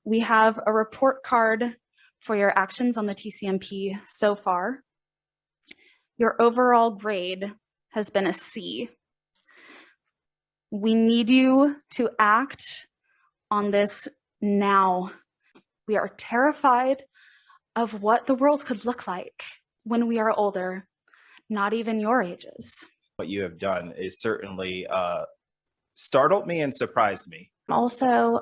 We have a report card for your actions on the TCMP so far. Your overall grade has been a C. We need you to act on this now. We are terrified of what the world could look like when we are older, not even your ages. What you have done is certainly startled me and surprised me. I'm also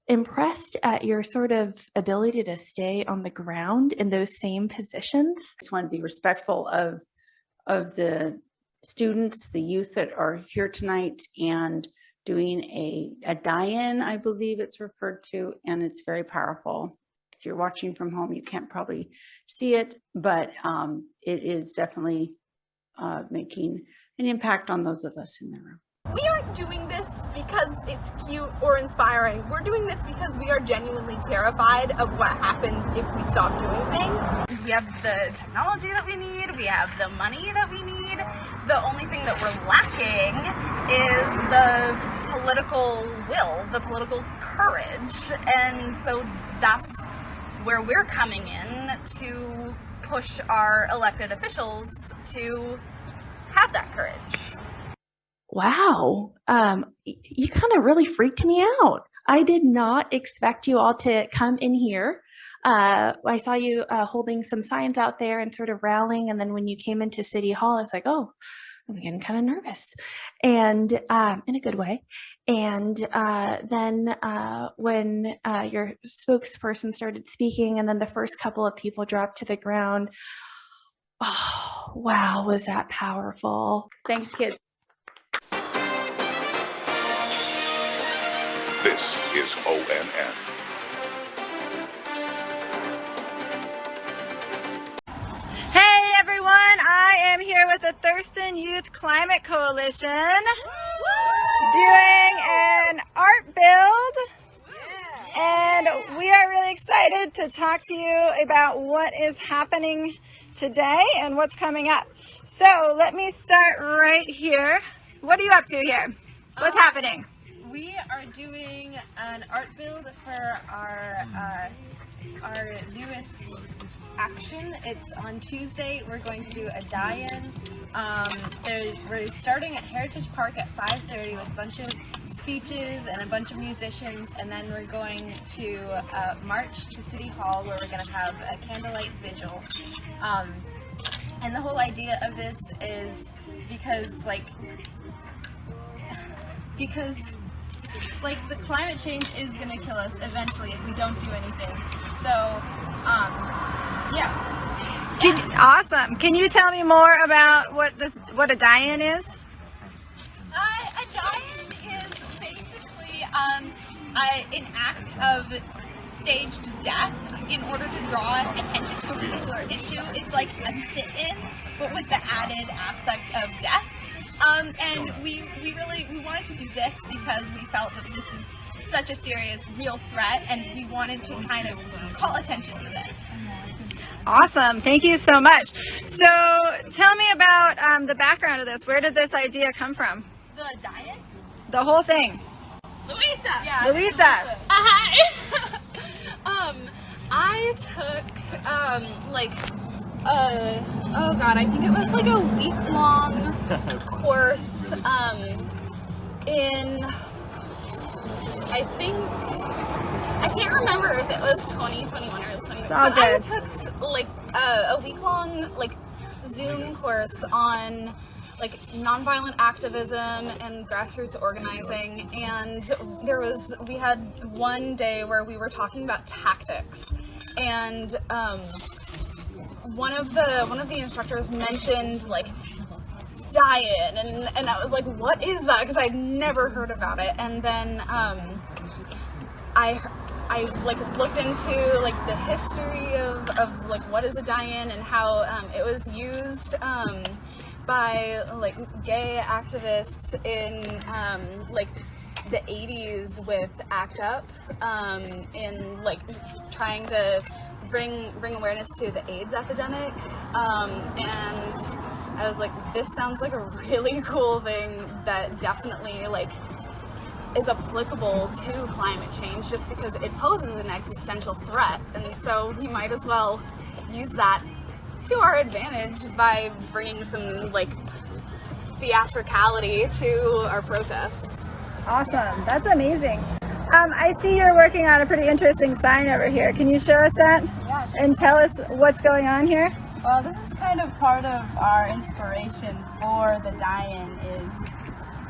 impressed at your sort of ability to stay on the ground in those same positions. I just want to be respectful of the students, the youth that are here tonight, and doing a die-in, I believe it's referred to, and it's very powerful. If you're watching from home, you can't probably see it, but it is definitely making an impact on those of us in the room. We aren't doing this because it's cute or inspiring. We're doing this because we are genuinely terrified of what happens if we stop doing things. We have the technology that we need. We have the money that we need. The only thing that we're lacking is the political will, the political courage. And so that's where we're coming in to push our elected officials to have that courage. Wow, you kind of really freaked me out. I did not expect you all to come in here. I saw you holding some signs out there and sort of rallying, and then when you came into City Hall, I was like, oh, I'm getting kind of nervous, and in a good way. And then when your spokesperson started speaking, and then the first couple of people dropped to the ground, oh, wow, was that powerful. Thanks, kids. This is ONN. Hey everyone, I am here with the Thurston Youth Climate Coalition doing an art build, and we are really excited to talk to you about what is happening today and what's coming up. So let me start right here. What are you up to here? What's happening? We are doing an art build for our newest action. It's on Tuesday. We're going to do a die-in. We're starting at Heritage Park at 5:30 with a bunch of speeches and a bunch of musicians, and then we're going to march to City Hall, where we're going to have a candlelight vigil. And the whole idea of this is because the climate change is going to kill us eventually if we don't do anything. So, yeah. Awesome. Can you tell me more about what a die-in is? A die-in is basically an act of staged death in order to draw attention to a particular issue. It's like a sit-in, but with the added aspect of death. And we wanted to do this because we felt that this is such a serious, real threat, and we wanted to kind of call attention to this. Awesome. Thank you so much. So tell me about the background of this. Where did this idea come from? The diet? The whole thing. Louisa! Yeah, Louisa! Hi! I took, oh god, I think it was like a week-long course in, I can't remember if it was 2021 or 2020. It's all good. I took like a week-long Zoom course on nonviolent activism and grassroots organizing, and we had one day where we were talking about tactics, and one of the instructors mentioned die-in, and I was like, what is that? Because I'd never heard about it. And then I looked into the history of what is a die-in and how it was used by gay activists in the 80s with ACT UP, in trying to bring awareness to the AIDS epidemic, and I was like, this sounds like a really cool thing that definitely is applicable to climate change just because it poses an existential threat. And so we might as well use that to our advantage by bringing some like theatricality to our protests. Awesome. That's amazing. I see you're working on a pretty interesting sign over here. Can you show us that? Yeah, sure. And tell us what's going on here? Well, this is kind of part of our inspiration for the die-in is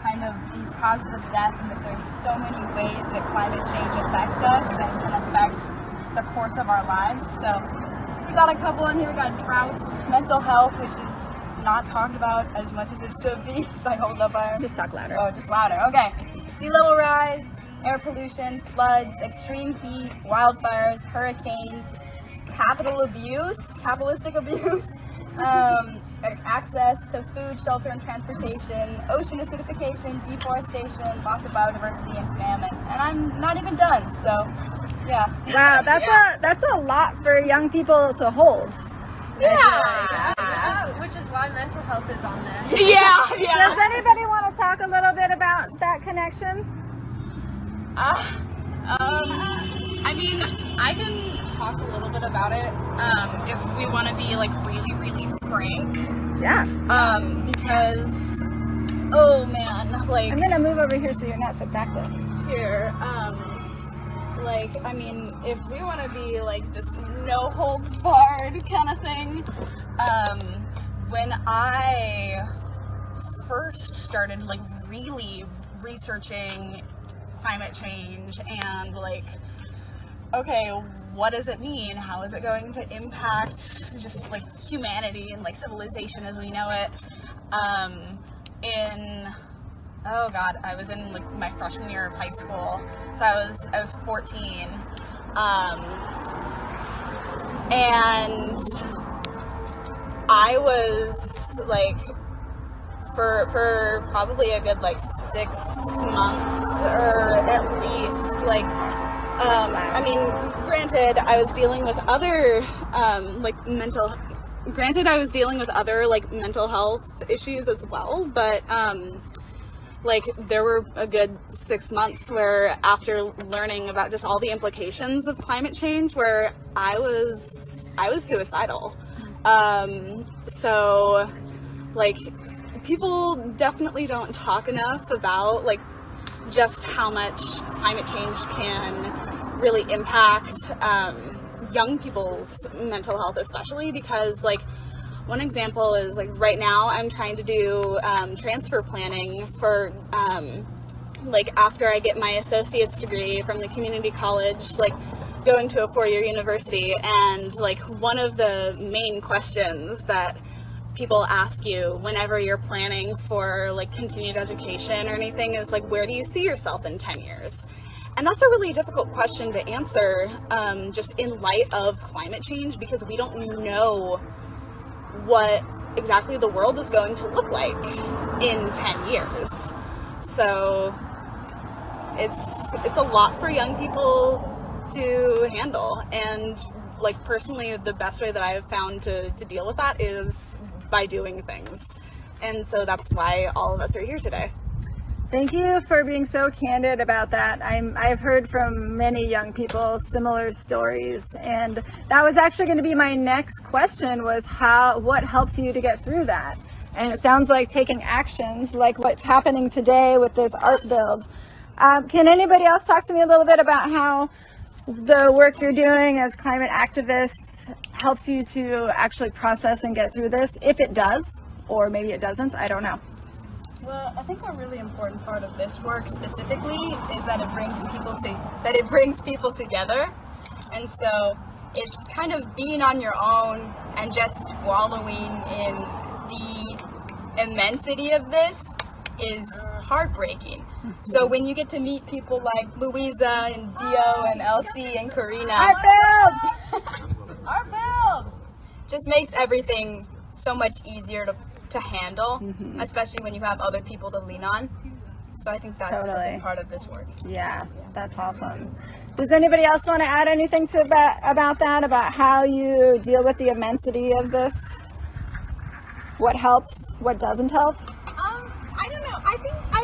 kind of these causes of death, and that there's so many ways that climate change affects us and can affect the course of our lives. So we got a couple in here. We got droughts, mental health, which is not talked about as much as it should be. Should I hold up our... Just talk louder. Oh, just louder. Okay. Sea level rise, air pollution, floods, extreme heat, wildfires, hurricanes, capitalistic abuse, access to food, shelter, and transportation, ocean acidification, deforestation, loss of biodiversity, and famine. And I'm not even done, so yeah. Wow, that's a lot for young people to hold. Which is why mental health is on there. Does anybody want to talk a little bit about that connection? I mean, I can talk a little bit about it if we want to be like really, really frank. Yeah. Because, oh man, like I'm gonna move over here so you're not so backlit. here, like, I mean, if we want to be like just no holds barred kind of thing, when I first started like really researching climate change and like, okay, what does it mean? How is it going to impact just like humanity and like civilization as we know it? Oh God, I was in like my freshman year of high school, so I was 14, and I was like for probably a good like 6 months or at least like. I mean, granted, I was dealing with other mental health issues as well, but like there were a good 6 months where after learning about just all the implications of climate change where I was suicidal. So like people definitely don't talk enough about like just how much climate change can really impact young people's mental health, especially because like one example is like right now I'm trying to do transfer planning for like after I get my associate's degree from the community college, like going to a 4-year university, and like one of the main questions that people ask you whenever you're planning for like continued education or anything is like, where do you see yourself in 10 years? And that's a really difficult question to answer just in light of climate change, because we don't know what exactly the world is going to look like in 10 years. So it's a lot for young people to handle. And like personally, the best way that I've found to deal with that is by doing things. And so that's why all of us are here today. Thank you for being so candid about that. I've heard from many young people similar stories, and that was actually going to be my next question, was what helps you to get through that? And it sounds like taking actions like what's happening today with this art build. Can anybody else talk to me a little bit about how the work you're doing as climate activists helps you to actually process and get through this, if it does, or maybe it doesn't, I don't know. Well, I think a really important part of this work specifically is that it brings people together. And so it's kind of being on your own and just wallowing in the immensity of this is heartbreaking. So when you get to meet people like Louisa and Dio and Elsie and Karina, Art build! just makes everything so much easier to handle, especially when you have other people to lean on. So I think that's a big part of this work. Yeah, that's awesome. Does anybody else want to add anything about that, about how you deal with the immensity of this? What helps? What doesn't help? I don't know. I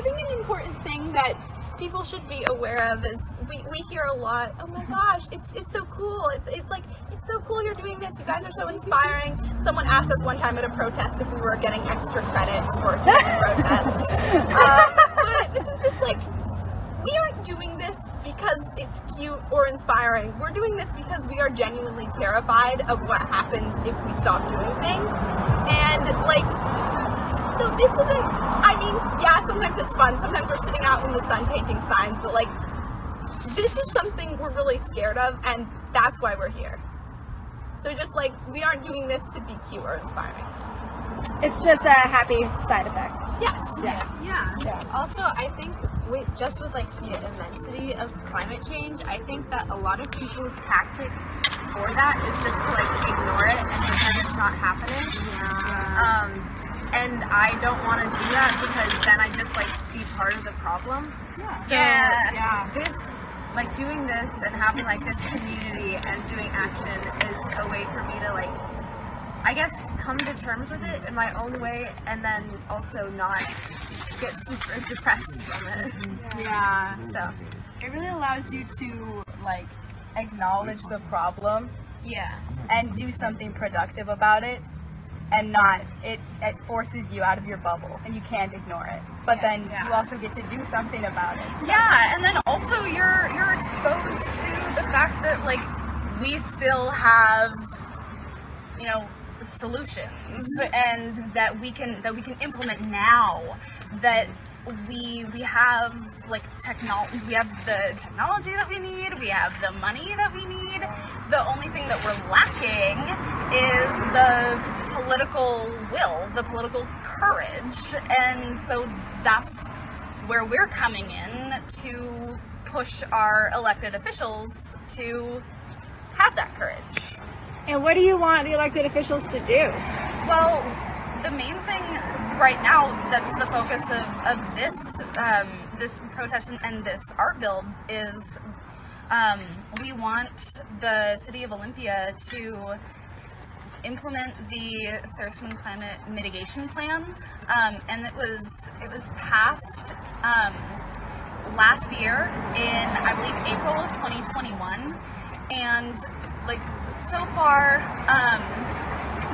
think an important thing that people should be aware of is we hear a lot, oh my gosh, it's so cool. It's like, it's so cool you're doing this. You guys are so inspiring. Someone asked us one time at a protest if we were getting extra credit for doing protests. But this is just like, we aren't doing this because it's cute or inspiring. We're doing this because we are genuinely terrified of what happens if we stop doing things. And like, so this isn't, I mean, yeah, sometimes it's fun. Sometimes we're sitting out in the sun painting signs, but like, this is something we're really scared of, and that's why we're here. So just like, we aren't doing this to be cute or inspiring. It's just a happy side effect. Yes. Yeah. Also, I think with like the immensity of climate change, I think that a lot of people's tactic for that is just to like ignore it and pretend it's not happening. And I don't want to do that because then I just like be part of the problem. So this, like doing this and having like this community and doing action is a way for me to like, I guess, come to terms with it in my own way, and then also not get super depressed from it. Yeah. So It really allows you to like acknowledge the problem yeah. and do something productive about it, and not it forces you out of your bubble and you can't ignore it. But then you also get to do something about it. So. Yeah, and then also you're exposed to the fact that like we still have, you know, solutions and that we can implement now, that we have like we have the technology that we need, we have the money that we need. The only thing that we're lacking is the political will, the political courage. And so that's where we're coming in to push our elected officials to have that courage. And what do you want the elected officials to do? Well, the main thing right now that's the focus of this this protest and this art build is we want the city of Olympia to implement the Thurston Climate Mitigation Plan, and it was passed last year in, I believe, April of 2021, and like so far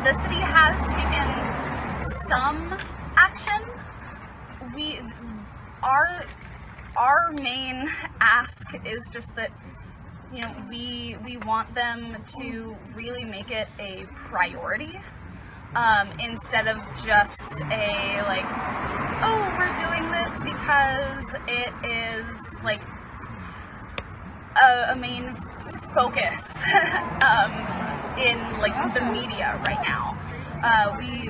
the city has taken some action. Our main ask is just that, you know, we want them to really make it a priority, instead of just a like, oh, we're doing this because it is like a main focus in like the media right now.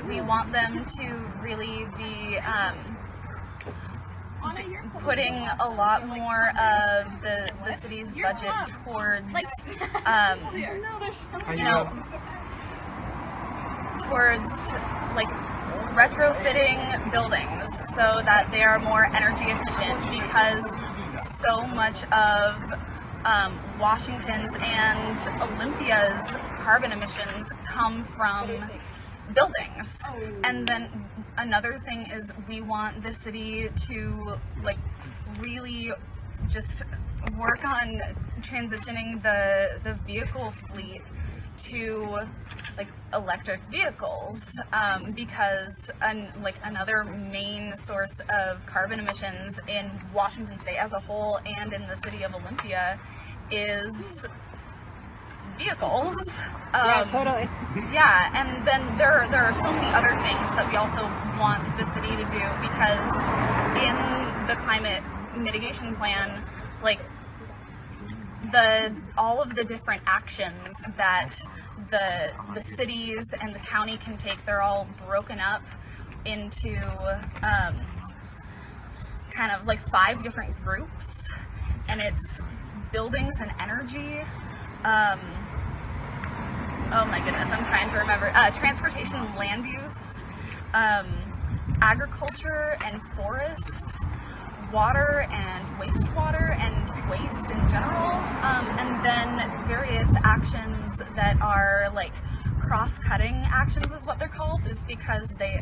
We want them to really be putting a lot more of the city's budget towards you know, towards like retrofitting buildings so that they are more energy efficient, because so much of Washington's and Olympia's carbon emissions come from buildings. And then another thing is we want the city to like really just work on transitioning the vehicle fleet to like electric vehicles, because another main source of carbon emissions in Washington State as a whole and in the city of Olympia is vehicles. Yeah, totally. Yeah, and then there are so many other things that we also want the city to do, because in the climate mitigation plan, like all of the different actions that the cities and the county can take, they're all broken up into kind of like 5 different groups, and it's buildings and energy, oh my goodness, I'm trying to remember, transportation and land use, agriculture and forests, water and wastewater and waste in general, and then various actions that are like cross-cutting actions is what they're called, is because they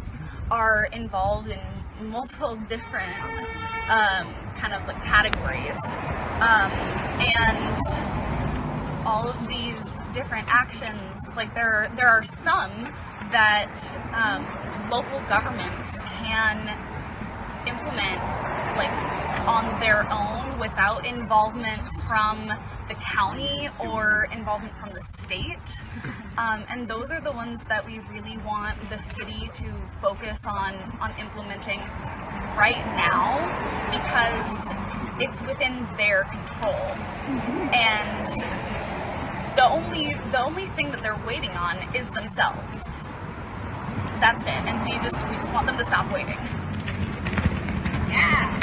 are involved in multiple different kind of like categories, and all of these different actions, like there are some that local governments can implement like on their own without involvement from the county or involvement from the state, and those are the ones that we really want the city to focus on implementing right now, because it's within their control. And the only thing that they're waiting on is themselves. That's it. And we just want them to stop waiting. Yeah.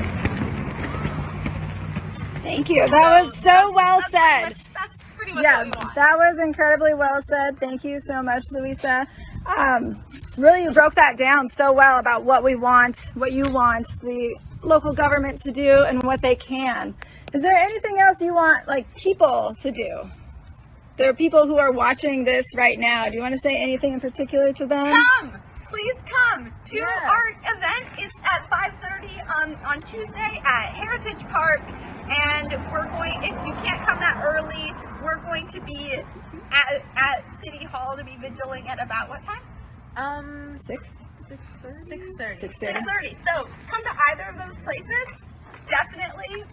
Thank you. That was so well said. That's pretty much what we want. That was incredibly well said. Thank you so much, Louisa. Really, you broke that down so well about what we want, what you want the local government to do, and what they can. Is there anything else you want, like, people to do? There are people who are watching this right now. Do you want to say anything in particular to them? Come! Please come to our event. It's at 5:30 on Tuesday at Heritage Park, and we're going, if you can't come that early, we're going to be at City Hall to be vigiling at about what time? 6:30. 6:30. So come to either of those places. Definitely,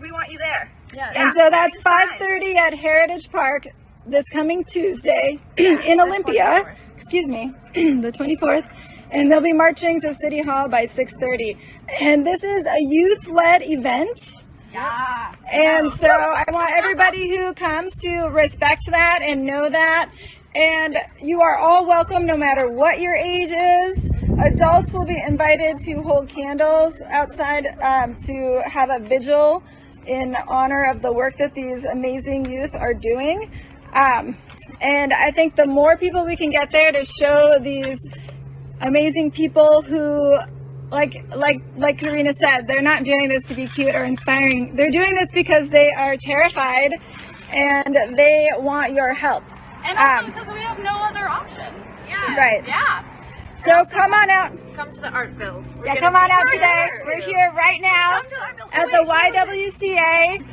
we want you there. Yeah. And so that's 5:30 at Heritage Park this coming Tuesday in Olympia. 24th. Excuse me, the 24th. And they'll be marching to City Hall by 6:30. And this is a youth-led event. Yeah. And so I want everybody who comes to respect that and know that. And you are all welcome no matter what your age is. Adults will be invited to hold candles outside to have a vigil in honor of the work that these amazing youth are doing. And I think the more people we can get there to show these amazing people who, like Karina said, they're not doing this to be cute or inspiring. They're doing this because they are terrified and they want your help. And also because we have no other option. Yeah. Right. Yeah. So come on out. Come to the art build. Come on out today. We're here right now at the YWCA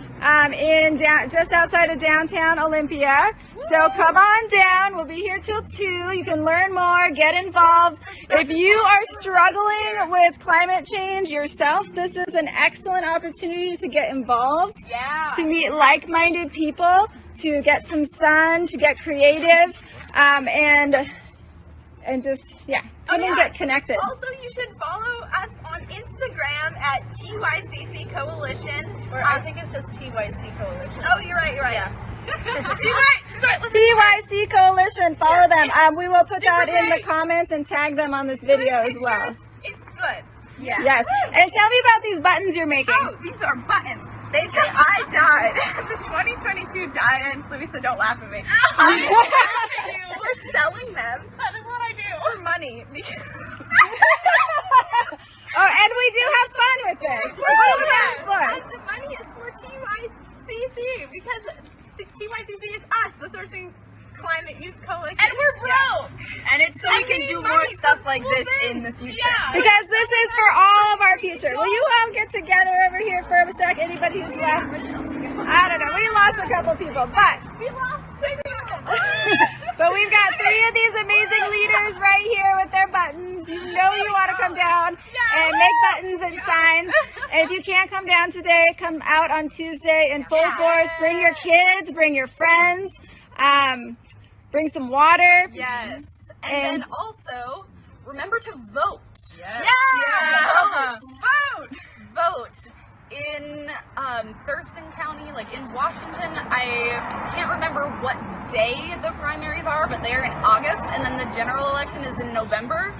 just outside of downtown Olympia. So come on down. We'll be here till 2. You can learn more, get involved. If you are struggling with climate change yourself, this is an excellent opportunity to get involved, to meet like-minded people, to get some sun, to get creative, and just, come and get connected. Also, you should follow us on Instagram at TYCC Coalition. Or I think it's just TYC Coalition. Oh, you're right. Yeah. She's right. TYC Coalition, follow them. We will put Super that in the great. comments and tag them on this video as well. It's good. Yeah. Yes. And tell me about these buttons you're making. Oh, these are buttons. They say I died. The 2022 died. Louisa, don't laugh at me. We're selling them. That is what I do. For money. Oh, and we do have fun with this. And the money is for TYCC because TYCC is us, the Thurston Climate Youth Coalition. And we're broke. And it's so we can do more stuff like this in the future. Yeah. Because this is for all of our future. Will you all get together over here for a sec? Anybody who's left? I don't know. We lost a couple people, but We lost 6 people. but we've got 3 of these amazing leaders right here with their buttons. You know you want to come down and make buttons and signs. And if you can't come down today, come out on Tuesday in full force. Bring your kids, bring your friends, bring some water. Yes. And And then also, remember to vote. Yes. Vote. Vote. In Thurston County, like in Washington, I can't remember what day the primaries are, but they're in August, and then the general election is in November.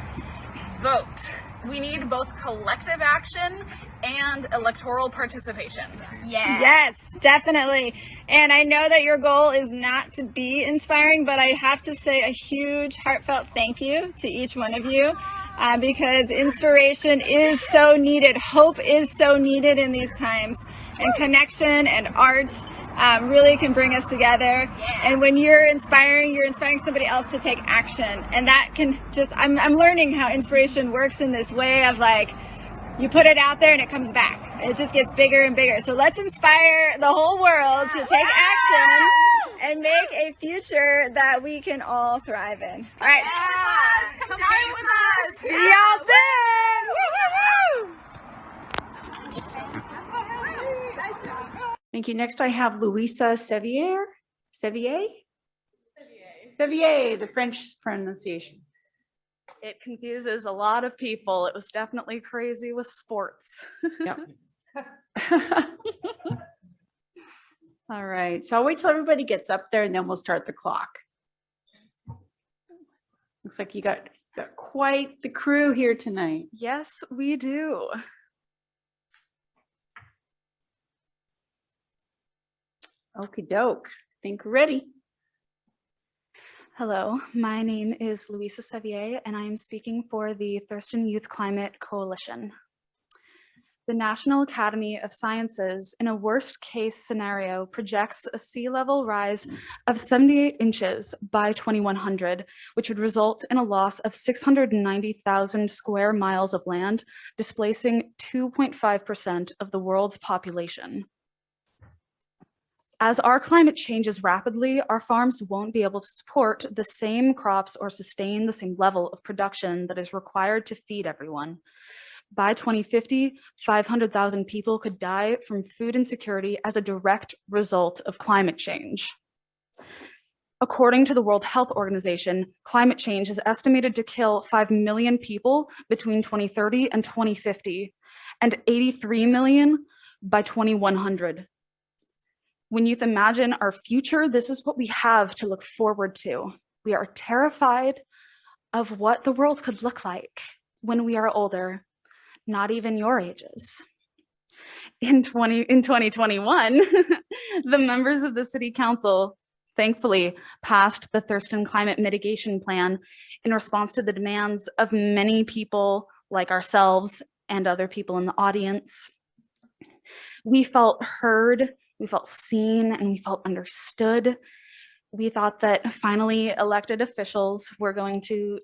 Vote. We need both collective action and electoral participation. Yeah. Yes, definitely. And I know that your goal is not to be inspiring, but I have to say a huge heartfelt thank you to each one of you. Because inspiration is so needed. Hope is so needed in these times. And connection and art really can bring us together. And when you're inspiring somebody else to take action. And that can just, I'm learning how inspiration works in this way of like, You put it out there and it comes back. It just gets bigger and bigger. So let's inspire the whole world to take action and make a future that we can all thrive in. All right. Come out with us. See y'all soon. Thank you. Next, I have Louisa Sevier, the French pronunciation. It confuses a lot of people. It was definitely crazy with sports. Yep. All right. So I'll wait till everybody gets up there and then we'll start the clock. Looks like you got quite the crew here tonight. Yes, we do. Okie doke. Think we're ready. Hello, my name is Louisa Sevier, and I am speaking for the Thurston Youth Climate Coalition. The National Academy of Sciences, in a worst-case scenario, projects a sea level rise of 78 inches by 2100, which would result in a loss of 690,000 square miles of land, displacing 2.5% of the world's population. As our climate changes rapidly, our farms won't be able to support the same crops or sustain the same level of production that is required to feed everyone. By 2050, 500,000 people could die from food insecurity as a direct result of climate change. According to the World Health Organization, climate change is estimated to kill 5 million people between 2030 and 2050, and 83 million by 2100. When youth imagine our future, this is what we have to look forward to. We are terrified of what the world could look like when we are older, not even your ages. In 2021, the members of the City Council thankfully passed the Thurston Climate Mitigation Plan in response to the demands of many people like ourselves and other people in the audience. We felt heard, we felt seen, and we felt understood. We thought that finally elected officials were going to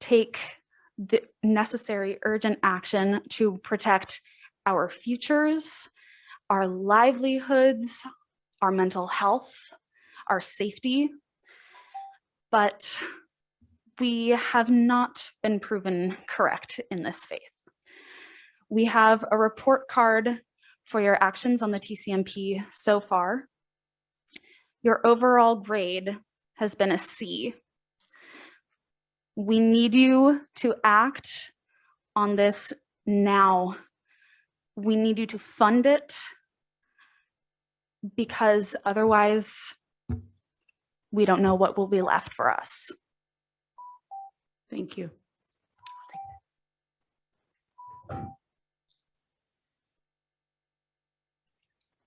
take the necessary urgent action to protect our futures, our livelihoods, our mental health, our safety. But we have not been proven correct in this faith. We have a report card for your actions on the TCMP so far. Your overall grade has been a C. We need you to act on this now. We need you to fund it, because otherwise we don't know what will be left for us. Thank you.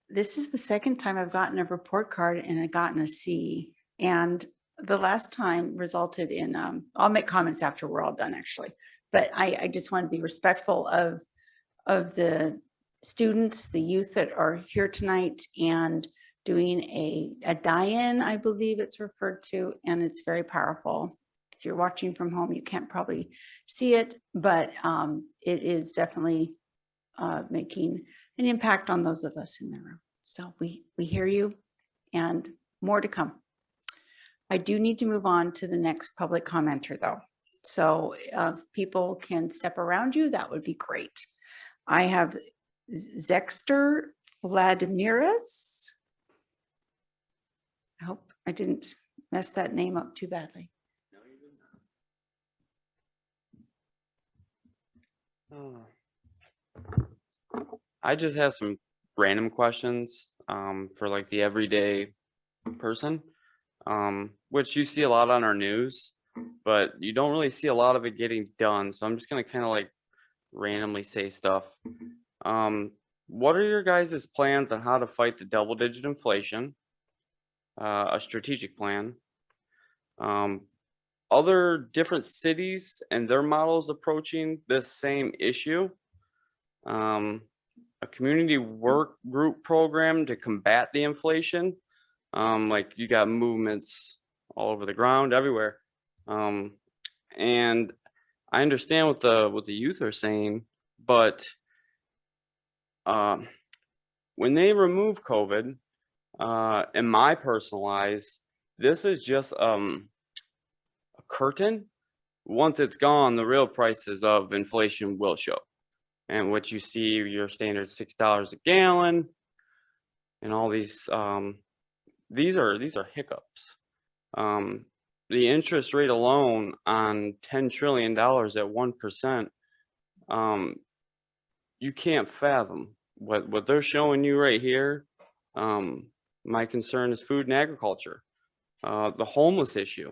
This is the second time I've gotten a report card and I've gotten a C. And the last time resulted in, I'll make comments after we're all done actually, but I just want to be respectful of the students, the youth that are here tonight and doing a die-in, I believe it's referred to, and it's very powerful. If you're watching from home, you can't probably see it, but it is definitely making an impact on those of us in the room. So we hear you, and more to come. I do need to move on to the next public commenter though. So if people can step around you, that would be great. I have Zexter Vladimiras. I hope I didn't mess that name up too badly. No, you did not. I just have some random questions for like the everyday person, which you see a lot on our news, but you don't really see a lot of it getting done. So I'm just gonna kind of like randomly say stuff. What are your guys' plans on how to fight the double-digit inflation? A strategic plan. Other different cities and their models approaching this same issue. A community work group program to combat the inflation. Like you got movements all over the ground everywhere. And I understand what the youth are saying, but when they remove COVID, in my personal eyes, this is just a curtain. Once it's gone, the real prices of inflation will show. And what you see, your standard $6 a gallon, and all these are hiccups. The interest rate alone on $10 trillion at 1%, you can't fathom what they're showing you right here. My concern is food and agriculture, the homeless issue.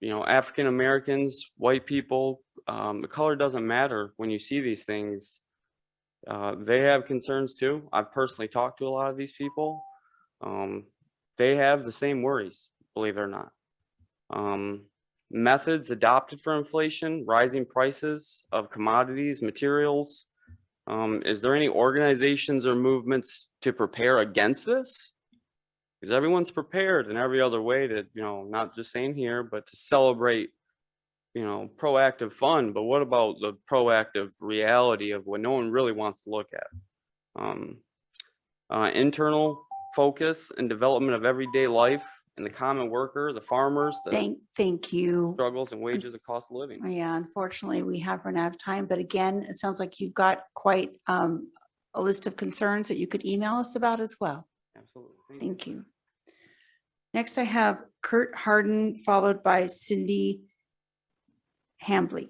You know, African Americans, white people, the color doesn't matter when you see these things. They have concerns too. I've personally talked to a lot of these people. They have the same worries, believe it or not. Methods adopted for inflation, rising prices of commodities, materials. Is there any organizations or movements to prepare against this? Because everyone's prepared in every other way to, you know, not just saying here, but to celebrate, you know, proactive fun. But what about the proactive reality of what no one really wants to look at? Internal focus and development of everyday life and the common worker, the farmers, the Thank you. struggles and wages and cost of living. Yeah, unfortunately, we have run out of time, but again, it sounds like you've got quite a list of concerns that you could email us about as well. Absolutely. Thank you. Next, I have Kurt Harden, followed by Cindy Hambley.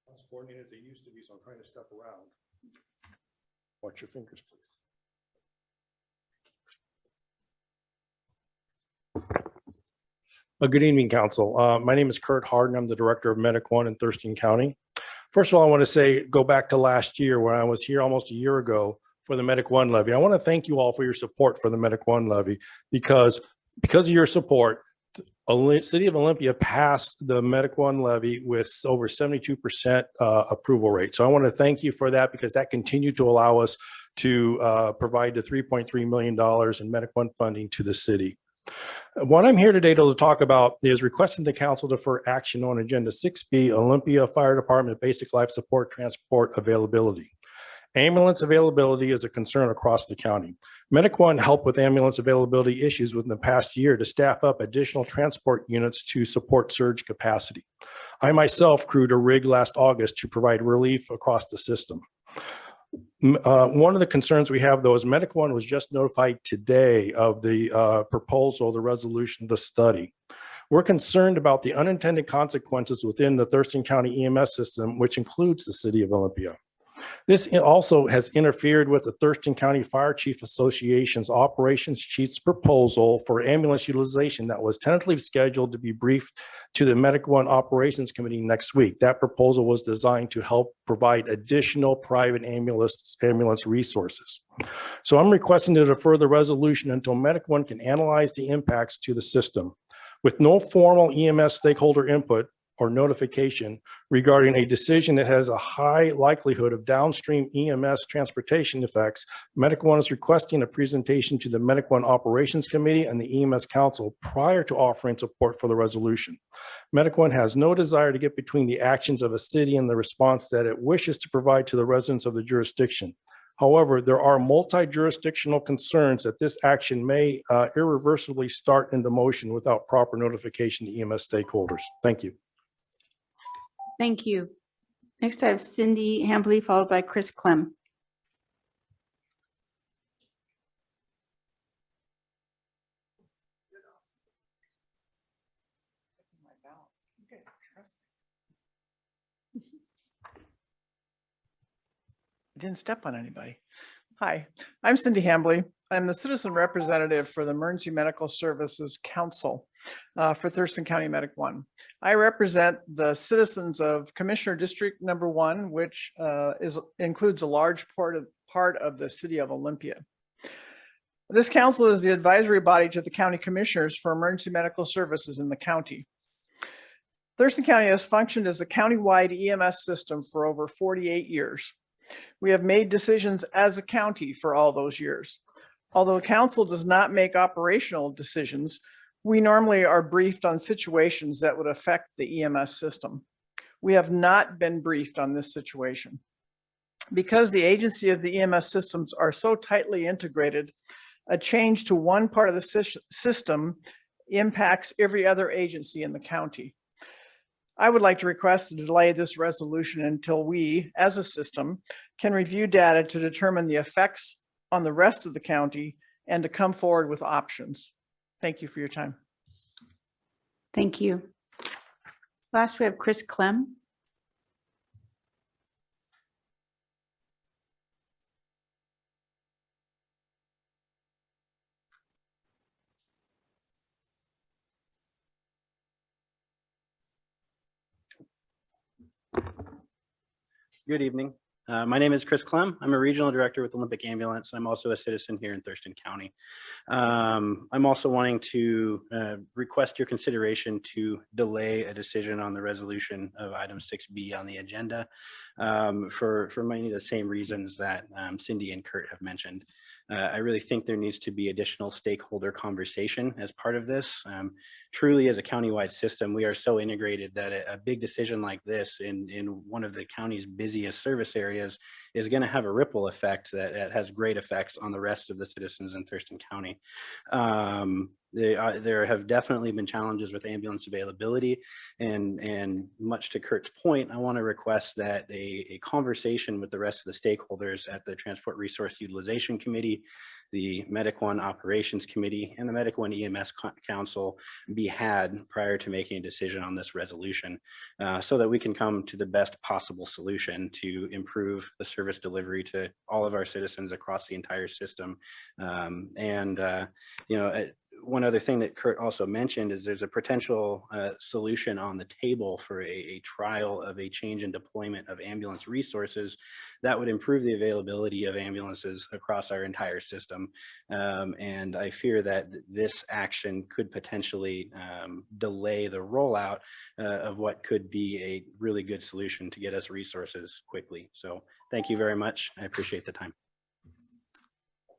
Not as coordinated as they used to be, so I'm trying to step around. Watch your fingers, please. Good evening, Council. My name is Kurt Harden. I'm the Director of Medic One in Thurston County. First of all, I want to say, go back to last year when I was here almost a year ago for the Medic One levy. I want to thank you all for your support for the Medic One levy because of your support, City of Olympia passed the Medic One levy with over 72% approval rate. So I want to thank you for that because that continued to allow us to provide the $3.3 million in Medic One funding to the city. What I'm here today to talk about is requesting the council defer action on Agenda 6B, Olympia Fire Department Basic Life Support Transport Availability. Ambulance availability is a concern across the county. Medic One helped with ambulance availability issues within the past year to staff up additional transport units to support surge capacity. I myself crewed a rig last August to provide relief across the system. One of the concerns we have, though, is Medic One was just notified today of the proposal, the resolution, the study. We're concerned about the unintended consequences within the Thurston County EMS system, which includes the City of Olympia. This also has interfered with the Thurston County Fire Chief Association's Operations Chief's proposal for ambulance utilization that was tentatively scheduled to be briefed to the Medic One Operations Committee next week. That proposal was designed to help provide additional private ambulance resources. So I'm requesting to defer the resolution until Medic One can analyze the impacts to the system. With no formal EMS stakeholder input or notification regarding a decision that has a high likelihood of downstream EMS transportation effects, Medic One is requesting a presentation to the Medic One Operations Committee and the EMS Council prior to offering support for the resolution. Medic One has no desire to get between the actions of a city and the response that it wishes to provide to the residents of the jurisdiction. However, there are multi-jurisdictional concerns that this action may irreversibly start into motion without proper notification to EMS stakeholders. Thank you. Thank you. Next, I have Cindy Hambley, followed by Chris Clem. Didn't step on anybody. Hi, I'm Cindy Hambley. I'm the citizen representative for the Emergency Medical Services Council for Thurston County Medic One. I represent the citizens of Commissioner District Number 1, which includes a large part of the city of Olympia. This council is the advisory body to the county commissioners for emergency medical services in the county. Thurston County has functioned as a countywide EMS system for over 48 years. We have made decisions as a county for all those years. Although the council does not make operational decisions, we normally are briefed on situations that would affect the EMS system. We have not been briefed on this situation. Because the agency of the EMS systems are so tightly integrated, a change to one part of the system impacts every other agency in the county. I would like to request to delay this resolution until we, as a system, can review data to determine the effects on the rest of the county and to come forward with options. Thank you for your time. Thank you. Last, we have Chris Clem. Good evening. My name is Chris Clem. I'm a regional director with Olympic Ambulance. I'm also a citizen here in Thurston County. I'm also wanting to request your consideration to delay a decision on the resolution of item 6B on the agenda for many of the same reasons that Cindy and Kurt have mentioned. I really think there needs to be additional stakeholder conversation as part of this. Truly, as a countywide system, we are so integrated that a big decision like this in one of the county's busiest service areas is going to have a ripple effect that has great effects on the rest of the citizens in Thurston County. There have definitely been challenges with ambulance availability, and much to Kurt's point, I want to request that a conversation with the rest of the stakeholders at the Transport Resource Utilization Committee, the Medic One Operations Committee, and the Medic One EMS Council be had prior to making a decision on this resolution, so that we can come to the best possible solution to improve the service delivery to all of our citizens across the entire system. One other thing that Kurt also mentioned is there's a potential solution on the table for a trial of a change in deployment of ambulance resources that would improve the availability of ambulances across our entire system. And I fear that this action could potentially delay the rollout of what could be a really good solution to get us resources quickly. So thank you very much. I appreciate the time.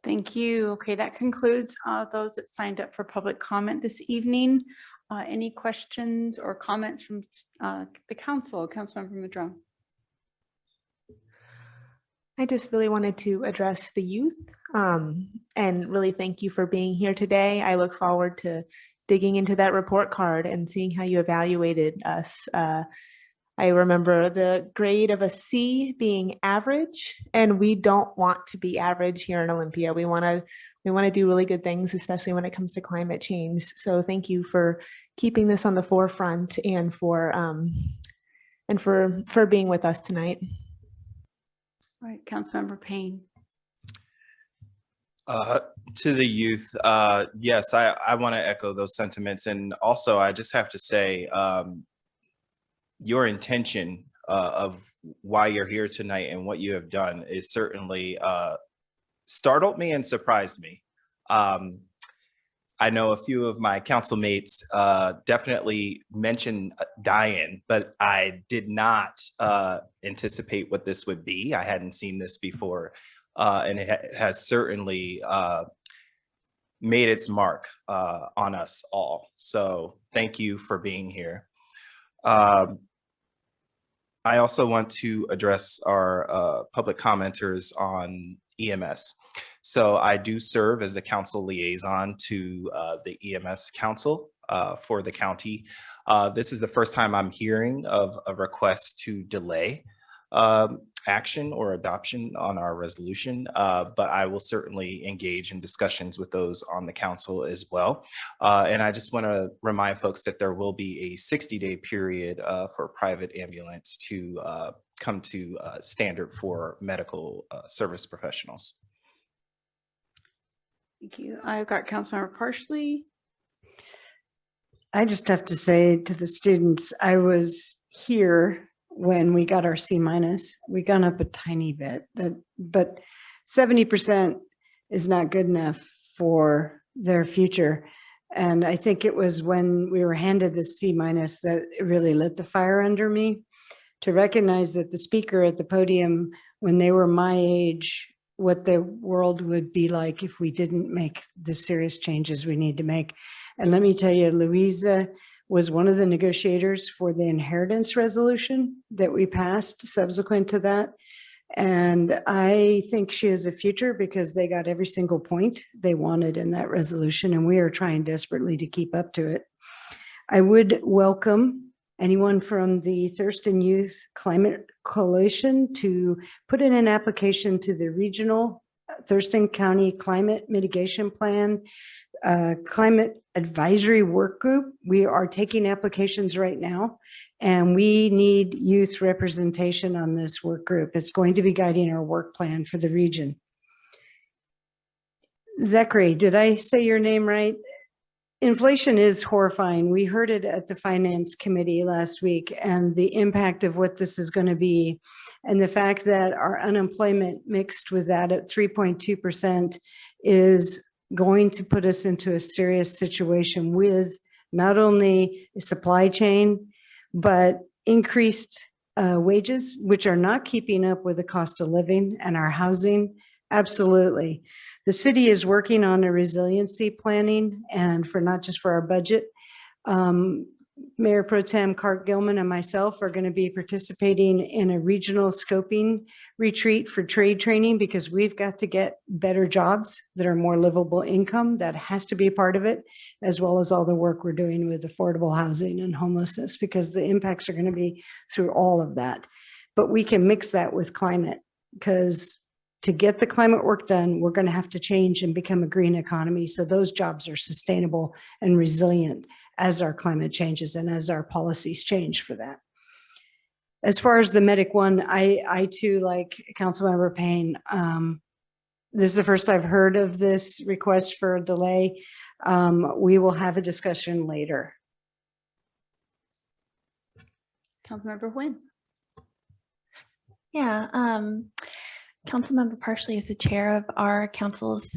Thank you. Okay, that concludes those that signed up for public comment this evening. Any questions or comments from the council? Councilmember Madrone. I just really wanted to address the youth and really thank you for being here today. I look forward to digging into that report card and seeing how you evaluated us. I remember the grade of a C being average, and we don't want to be average here in Olympia. We want to do really good things, especially when it comes to climate change. So thank you for keeping this on the forefront and for being with us tonight. All right, Councilmember Payne. To the youth, yes, I want to echo those sentiments, and also I just have to say, your intention of why you're here tonight and what you have done is certainly startled me and surprised me. I know a few of my council mates definitely mentioned die-in, but I did not anticipate what this would be. I hadn't seen this before, and it has certainly made its mark on us all. So thank you for being here. I also want to address our public commenters on EMS. So I do serve as the council liaison to the EMS council for the county. This is the first time I'm hearing of a request to delay action or adoption on our resolution, but I will certainly engage in discussions with those on the council as well. And I just want to remind folks that there will be a 60-day period for private ambulance to come to standard for medical service professionals. Thank you. I've got Councilmember Parsley. I just have to say to the students, I was here when we got our C-. We gone up a tiny bit, but 70% is not good enough for their future. And I think it was when we were handed the C- that it really lit the fire under me to recognize that the speaker at the podium, when they were my age, what the world would be like if we didn't make the serious changes we need to make. And let me tell you, Louisa was one of the negotiators for the inheritance resolution that we passed subsequent to that. And I think she has a future because they got every single point they wanted in that resolution, and we are trying desperately to keep up to it. I would welcome anyone from the Thurston Youth Climate Coalition to put in an application to the regional Thurston County Climate Mitigation Plan Climate Advisory Work Group. We are taking applications right now, and we need youth representation on this work group. It's going to be guiding our work plan for the region. Zachary, did I say your name right? Inflation is horrifying. We heard it at the Finance Committee last week, and the impact of what this is going to be, and the fact that our unemployment mixed with that at 3.2% is going to put us into a serious situation with not only a supply chain, but increased wages, which are not keeping up with the cost of living and our housing. Absolutely. The city is working on a resiliency planning, and for not just for our budget. Mayor Pro Tem Cart Gilman and myself are going to be participating in a regional scoping retreat for trade training, because we've got to get better jobs that are more livable income. That has to be a part of it, as well as all the work we're doing with affordable housing and homelessness, because the impacts are going to be through all of that. But we can mix that with climate, because to get the climate work done, we're going to have to change and become a green economy, so those jobs are sustainable and resilient as our climate changes and as our policies change for that. As far as the Medic one, I too, like Councilmember Payne, this is the first I've heard of this request for a delay. We will have a discussion later. Councilmember Nguyen. Yeah, Councilmember Parsley is the chair of our council's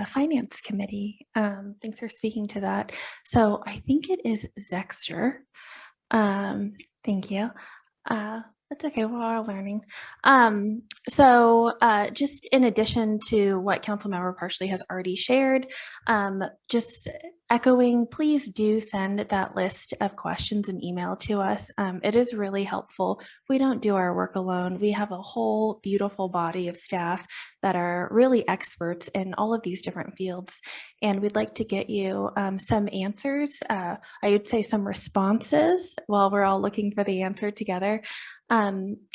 finance committee. Thanks for speaking to that. So I think it is Zexter. Thank you. That's okay, we're all learning. Just in addition to what Councilmember Parsley has already shared, just echoing, please do send that list of questions and email to us. It is really helpful. We don't do our work alone. We have a whole beautiful body of staff that are really experts in all of these different fields. And we'd like to get you some answers. I would say some responses while we're all looking for the answer together.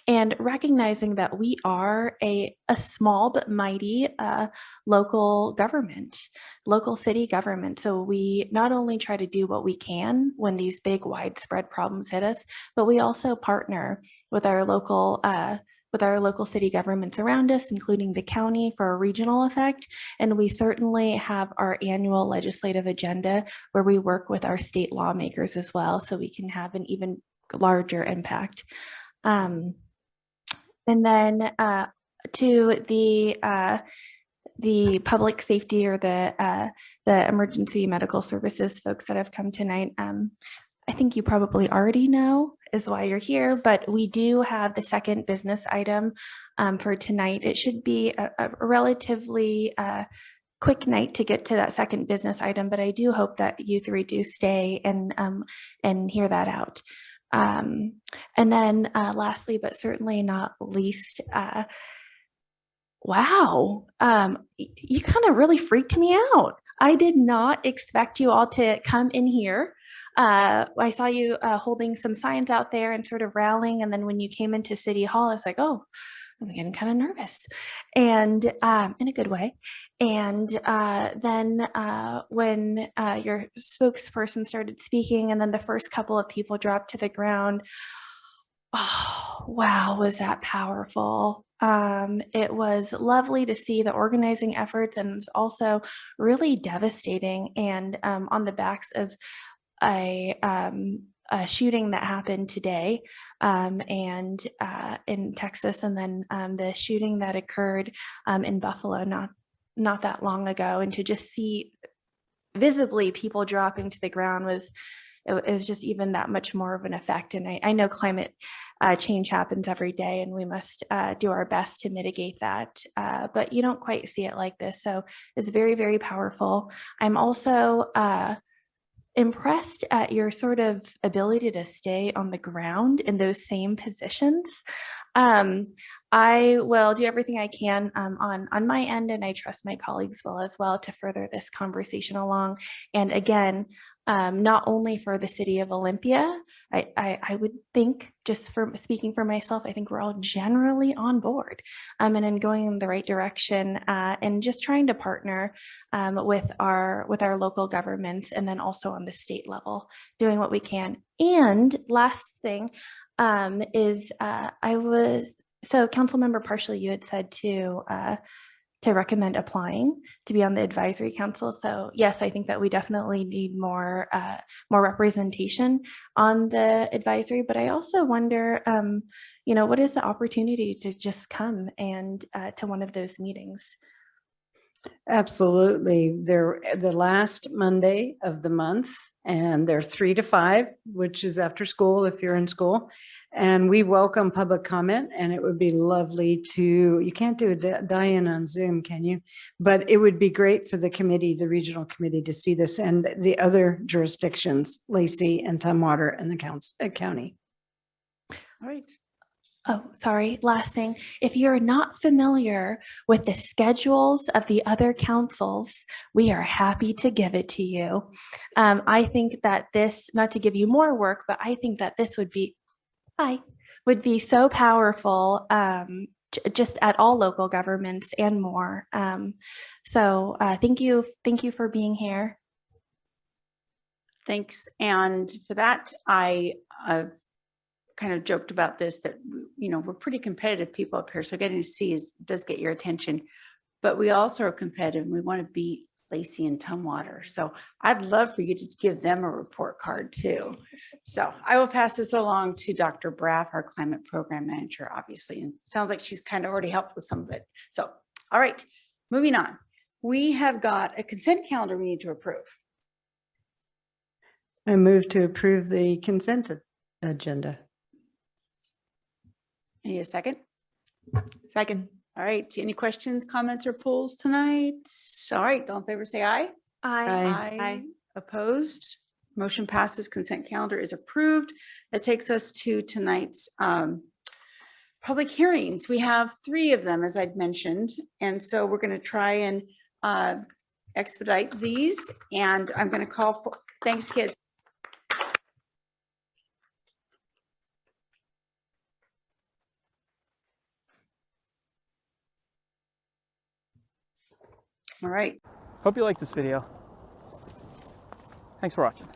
And recognizing that we are a small but mighty local government, local city government. So we not only try to do what we can when these big widespread problems hit us, but we also partner with our local city governments around us, including the county, for a regional effect. And we certainly have our annual legislative agenda where we work with our state lawmakers as well, so we can have an even larger impact. And then to the public safety or the emergency medical services folks that have come tonight, I think you probably already know is why you're here, but we do have the second business item for tonight. It should be a relatively quick night to get to that second business item, but I do hope that you three do stay and hear that out. And then lastly, but certainly not least, wow, you kind of really freaked me out. I did not expect you all to come in here. I saw you holding some signs out there and sort of rallying, and then when you came into City Hall, I was like, oh, I'm getting kind of nervous, and in a good way. And then when your spokesperson started speaking, and then the first couple of people dropped to the ground, oh, wow, was that powerful. It was lovely to see the organizing efforts, and it was also really devastating. And on the backs of a shooting that happened today and in Texas, and then the shooting that occurred in Buffalo not that long ago, and to just see visibly people dropping to the ground was just even that much more of an effect. And I know climate change happens every day, and we must do our best to mitigate that, but you don't quite see it like this. So it's very, very powerful. I'm also impressed at your sort of ability to stay on the ground in those same positions. I will do everything I can on my end, and I trust my colleagues will as well to further this conversation along. And again, not only for the city of Olympia, I would think, just for speaking for myself, I think we're all generally on board and in going in the right direction, and just trying to partner with our local governments, and then also on the state level, doing what we can. And last thing is so Councilmember Partially, you had said to recommend applying to be on the advisory council. So yes, I think that we definitely need more representation on the advisory, but I also wonder, what is the opportunity to just come and to one of those meetings? Absolutely. They're the last Monday of the month, and they're 3 to 5, which is after school if you're in school. And we welcome public comment, and it would be lovely you can't do a die-in on Zoom, can you? But it would be great for the committee, the regional committee, to see this, and the other jurisdictions, Lacey and Tumwater and the county. All right. Oh, sorry. Last thing. If you're not familiar with the schedules of the other councils, we are happy to give it to you. I think that this, not to give you more work, but I think that this would be so powerful, just at all local governments and more. So thank you for being here. Thanks. And for that, I kind of joked about this, that, we're pretty competitive people up here. So getting to see does get your attention, but we also are competitive, and we want to beat Lacey and Tumwater. So I'd love for you to give them a report card too. So I will pass this along to Dr. Braff, our climate program manager, obviously. And it sounds like she's kind of already helped with some of it. So, all right, moving on. We have got a consent calendar we need to approve. I move to approve the consent agenda. Need a second? Second. All right. Any questions, comments, or polls tonight? All right. All in favor, say aye. Aye. Aye. Opposed? Motion passes. Consent calendar is approved. That takes us to tonight's public hearings. We have 3 of them, as I'd mentioned. And so we're going to try and expedite these. And I'm going to call for, thanks, kids. All right. Hope you like this video. Thanks for watching.